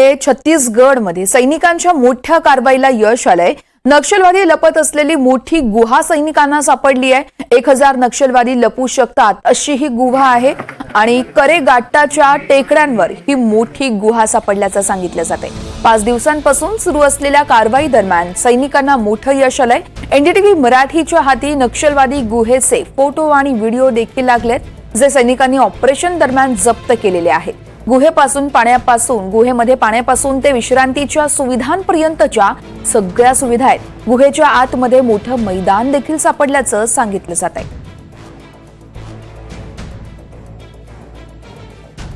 आहे छत्तीसगडमध्ये सैनिकांच्या मोठ्या कारवाईला यश आलंय। नक्षलवादी लपत असलेली मोठी गुहा सैनिकांना सापडली आहे। 1000 नक्षलवादी लपू शकतात अशी ही गुहा आहे आणि करेगाट्टाच्या टेकड्यांवर ही मोठी गुहा सापडल्याचं सांगितलं जाते। 5 दिवसांपासून सुरू असलेल्या कारवाई दरम्यान सैनिकांना मोठं यश आलंय। एनडीटीव्ही मराठीच्या हाती नक्षलवादी गुहेचे फोटो आणि व्हिडिओ देखील लागलेत, जे सैनिकांनी ऑपरेशन दरम्यान जप्त केलेले आहेत। गुहेमध्ये पाण्यापासून ते विश्रांतीच्या सुविधांपर्यंतच्या सगळ्या सुविधा आहेत। गुहेच्या आतमध्ये मोठं मैदान देखील सापडल्याचं सांगितलं जात आहे।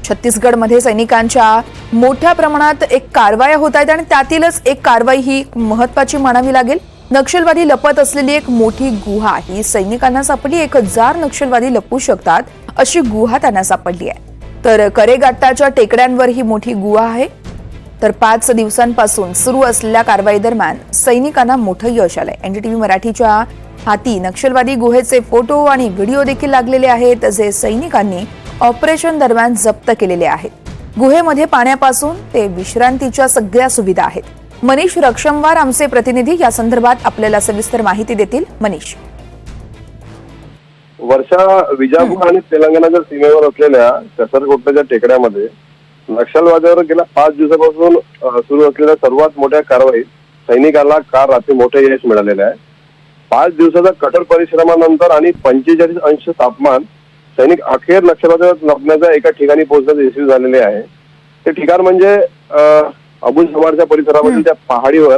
छत्तीसगडमध्ये सैनिकांच्या मोठ्या प्रमाणात एक कारवाया होत आहेत आणि त्यातीलच एक कारवाई ही महत्त्वाची मानावी लागेल। नक्षलवादी लपत असलेली एक मोठी गुहा ही सैनिकांना सापडली। 1000 नक्षलवादी लपू शकतात अशी गुहा त्यांना सापडली आहे। तर करेगाट्टाच्या टेकड्यांवर ही मोठी गुहा आहे। तर 5 दिवसांपासून सुरू असलेल्या कारवाई दरम्यान सैनिकांना मोठं यश आलंय। एनडीटीव्ही मराठीच्या हाती नक्षलवादी गुहेचे फोटो आणि व्हिडिओ देखील लागलेले आहेत, जे सैनिकांनी ऑपरेशन दरम्यान जप्त केलेले आहेत। गुहेमध्ये पाण्यापासून ते विश्रांतीच्या सगळ्या सुविधा आहेत। मनीष रक्षमवार आमचे प्रतिनिधी या संदर्भात आपल्याला सविस्तर माहिती देतील। मनीष, वर्षा विजापूर आणि तेलंगणाच्या सीमेवर असलेल्या कसरकोटच्या टेकड्यामध्ये नक्षलवाद्यांवर गेल्या 5 दिवसापासून सुरू असलेल्या सर्वात मोठ्या कारवाईत सैनिकांना काल रात्री मोठे यश मिळालेले आहे। 5 दिवसाच्या कठोर परिश्रमानंतर आणि 45 अंश तापमान सैनिक अखेर नक्षलवाद्यांवर लपण्याच्या एका ठिकाणी पोहोचण्यास यशस्वी झालेले आहे। ते ठिकाण म्हणजे अबू समारच्या परिसरामधील त्या पहाडीवर,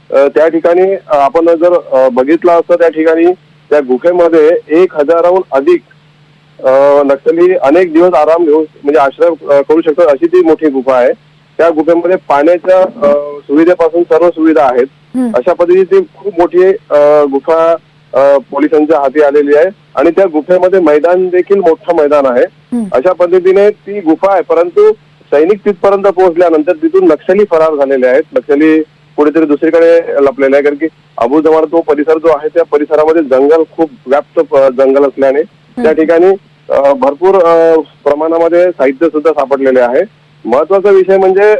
त्या ठिकाणी आपण जर बघितलं असतं त्या ठिकाणी त्या गुफेमध्ये 1000हून अधिक नक्षली अनेक दिवस आराम घेऊन म्हणजे आश्रय करू शकतात अशी ती मोठी गुफा आहे। त्या गुफेमध्ये पाण्याच्या सुविधेपासून सर्व सुविधा आहेत। अशा पद्धतीची खूप मोठी गुफा पोलिसांच्या हाती आलेली आहे आणि त्या गुफेमध्ये मैदान देखील मोठं मैदान आहे। अशा पद्धतीने ती गुफा आहे, परंतु सैनिक तिथपर्यंत पोहोचल्यानंतर तिथून नक्षली फरार झालेले आहेत। नक्षली कुठेतरी दुसरीकडे लपलेले आहे, कारण की अबू जमार तो परिसर जो आहे त्या परिसरामध्ये जंगल खूप व्याप्त जंगल असल्याने त्या ठिकाणी भरपूर प्रमाणामध्ये साहित्य सुद्धा सापडलेले आहे। महत्वाचा विषय म्हणजे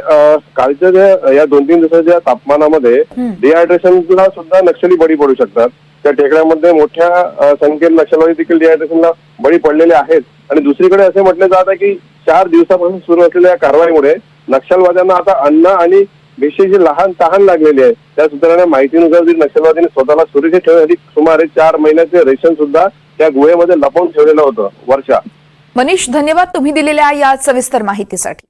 कालच्या ज्या या 2-3 दिवसाच्या तापमानामध्ये डिहायड्रेशनला सुद्धा नक्षली बळी पडू शकतात। त्या टेकड्यामध्ये मोठ्या संख्येने नक्षलवादी देखील डिहायड्रेशनला बळी पडलेले आहेत। आणि दुसरीकडे असे म्हटले जात आहे की 4 दिवसापासून सुरू असलेल्या कारवाईमुळे नक्षलवाद्यांना आता अन्न आणि विशेष लहान तहान लागलेली आहे। त्या सूत्राने माहितीनुसार नक्षलवादीने स्वतःला सुरक्षित ठेवण्यासाठी सुमारे 4 महिन्याचे रेशन सुद्धा त्या गुहेमध्ये लपवून ठेवलेलं होतं। वर्षा, मनीष, धन्यवाद तुम्ही दिलेल्या या सविस्तर माहितीसाठी।